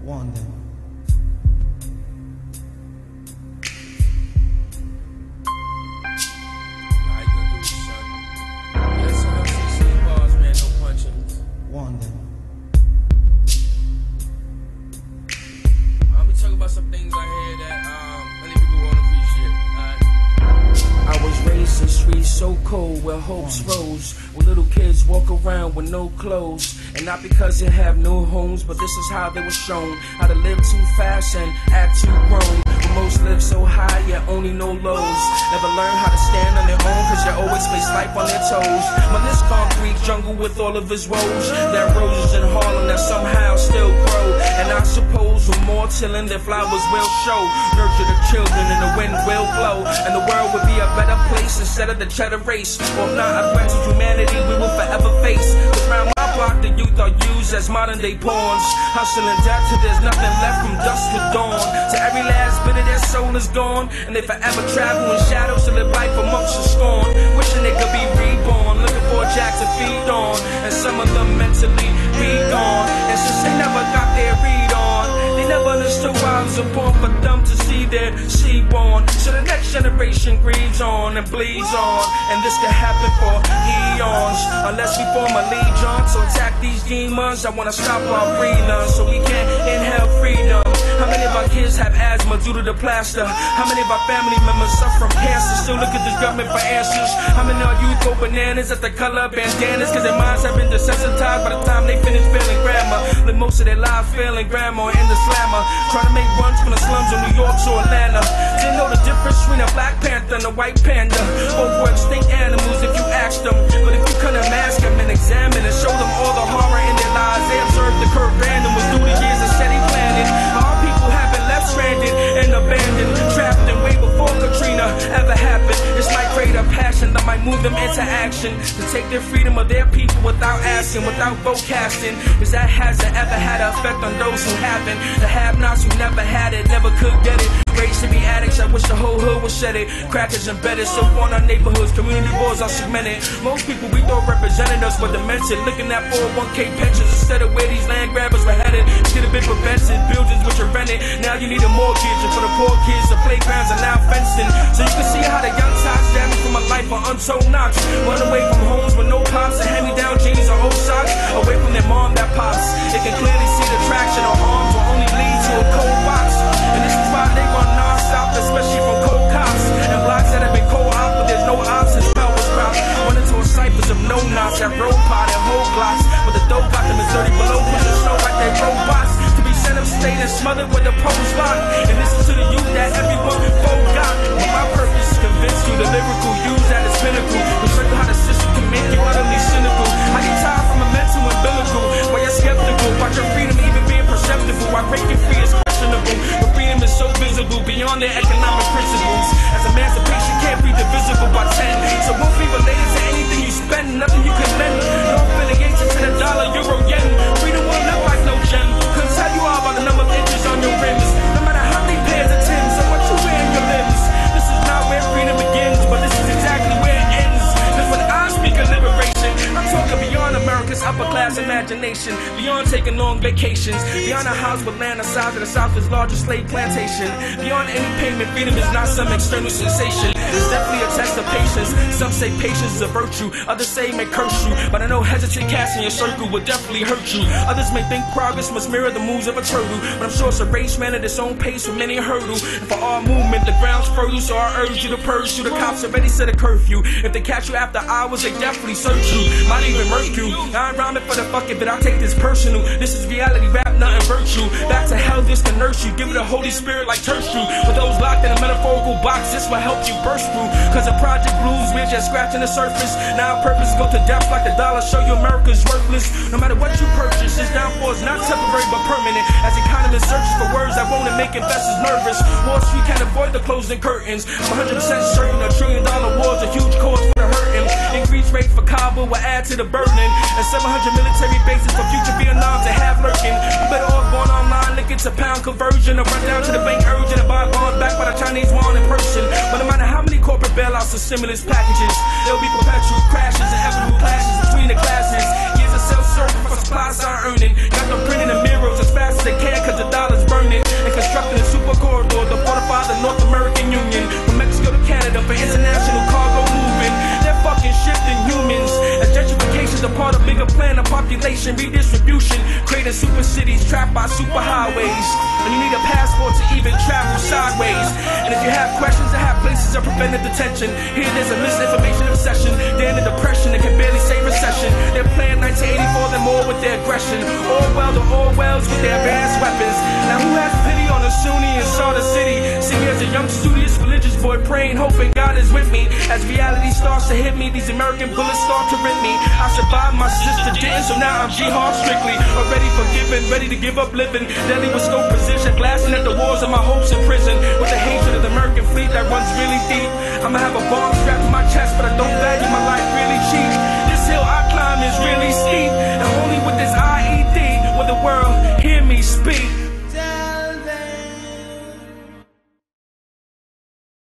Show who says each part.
Speaker 1: Warn them.
Speaker 2: How you gonna do this, son? That's 116 bars, man, no punching.
Speaker 1: Warn them.
Speaker 2: I'm gonna talk about some things I hear that many people won't appreciate. I was raised in streets so cold where hopes rose, where little kids walk around with no clothes. And not because they have no homes, but this is how they were shown how to live too fast and act too grown. But most live so high, yet only know lows. Never learn how to stand on their own, cause they always face life on their toes. But this concrete jungle with all of his woes, there are roses in Harlem that somehow still grow. And I suppose with more tilling, their flowers will show. Nurture the children and the wind will blow, and the world would be a better place instead of the cheddar race. Or if not, a threat to humanity we will forever face. Cause round my block the youth are used as modern day pawns, hustling death till there's nothing left from dusk to dawn. So every last bit of their soul is gone, and they forever travel in shadows to live life amongst the scorn. Wishing they could be reborn, looking for a jack to feed on, and some of them mentally be gone. And since they never got their read on, they never understood why it was important for them to see their seed born. So the next generation grieves on and bleeds on, and this could happen for eons unless we form allegiance or attack these demons. I wanna stop our breathing so we can't inhale freedom. How many of our kids have asthma due to the plaster? How many of our family members suffer from cancer? Still look at this government for answers. How many of our youth go bananas at the color of bandanas? Cause their minds have been desensitized by the time they finish failing grammar. Live most of their lives failing grammar in the slammer, trying to make runs from the slums of New York to Atlanta. Didn't know the difference between a Black Panther and a white panda. Both were extinct animals if you asked them. But if you couldn't mask them and examine and show them all the horror in their lives, they observed the curve random was through the years of steady planning. Our people have been left stranded and abandoned, trapped in way before Katrina ever happened. It's my greater passion that might move them into action, to take their freedom of their people without asking, without vote casting. Cause that hasn't ever had an effect on those who haven't. The have-nots who never had it, never could get it. Raised to be addicts, I wish the whole hood would shed it. Crackers embedded, so on our neighborhoods, community boards are segmented. Most people we thought represented us were demented, looking at 401k pensions instead of where these land grabbers were headed. Should have been prevented, buildings which are rented. Now you need a mortgage, and for the poor kids, the playgrounds are now fencing. So you can see how the young tots damaged from a life of untold knocks. Run away from homes with no pops and hand-me-down jeans or old socks, away from their mom that pops. They can clearly see the traction, or arms will only lead to a cold box. And this is why they run non-stop, especially from cold cops and blocks that have been co-op, but there's no options. Power was cropped, run into a cyphers of no knots that road pot and whole blocks. But the dope got them is dirty below, pushing snow like they robots to be sent upstate and smothered with the post lock. And listen to the youth that everyone forgot. But my purpose is convince you the lyrical use at its pinnacle, to show you how the system can make you utterly cynical. How you tired from a mental umbilical, why you're skeptical about your freedom even being perceptible. Why breaking free is questionable, but freedom is so visible beyond their economic principles. As emancipation can't be divisible by 10, so won't be related to anything you spend, nothing you can lend. No affiliation to the dollar, euro, yen. Freedom won't look like no gem. Couldn't tell you all about the number of inches on your rims, no matter how many pairs of Timbs or what you wear in your limbs. This is not where freedom begins, but this is exactly where it ends. Cause when I speak of liberation, I'm talking beyond America's upper class imagination, beyond taking long vacations, beyond a house with land the size of the South's largest slave plantation. Beyond any payment, freedom is not some external sensation. It's definitely a test of patience. Some say patience is a virtue, others say may curse you. But I know hesitant casting your circle will definitely hurt you. Others may think progress must mirror the moves of a turtle, but I'm sure it's a race man at its own pace with many hurdles. And for our movement, the ground's fertile, so I urge you to pursue. The cops already set a curfew. If they catch you after hours, they definitely search you. Might even murk you. I ain't rhyming for the fuck it, but I'll take this personal. This is reality, rap, nothing virtue. Back to hell, this can nurse you. Give it the Holy Spirit like church you. For those locked in a metaphorical box, this will help you burst through. Cause the Project Blues, we're just scratching the surface. Now our purpose go to depth like the dollar, show you America's worthless. No matter what you purchase, this downfall is not temporary but permanent. As economists searches for words that won't make investors nervous. Wall Street can't avoid the closing curtains. I'm 100% certain $1 trillion war's a huge cause for the hurting. Increased rates for Kabul will add to the burden, and 700 military bases for future Vietnam to have lurking. You better off going online, look into pound conversion, or run down to the bank urgent to buy bonds backed by the Chinese yuan in person. But no matter how many corporate bailouts or stimulus packages, there'll be perpetual crashes and inevitable clashes between the classes. Years of self-serving for supplies are earning. Got them printing the mirrors as fast as they can, cause the dollar part of bigger plan of population redistribution, creating super cities trapped by super highways. And you need a passport to even travel sideways. And if you have questions, I have places of preventive detention. Here there's a misinformation obsession. They're in a depression and can barely say recession. They're playing 1984, then more with their aggression. Orwell to Orwells with their advanced weapons. Now who has pity on a Sunni and saw the city? See me as a young, studious, religious boy praying, hoping God is with me. As reality starts to hit me, these American bullets start to rip me. I survived, my sister didn't, so now I'm jihad strictly. Already forgiven, ready to give up living. Deadly with scope position, blasting at the walls of my hopes in prison. With the hatred of the American fleet that runs really deep. I'ma have a bomb strapped to my chest, but I don't value my life really cheap. This hill I climb is really steep, and only with this IED will the world hear me speak.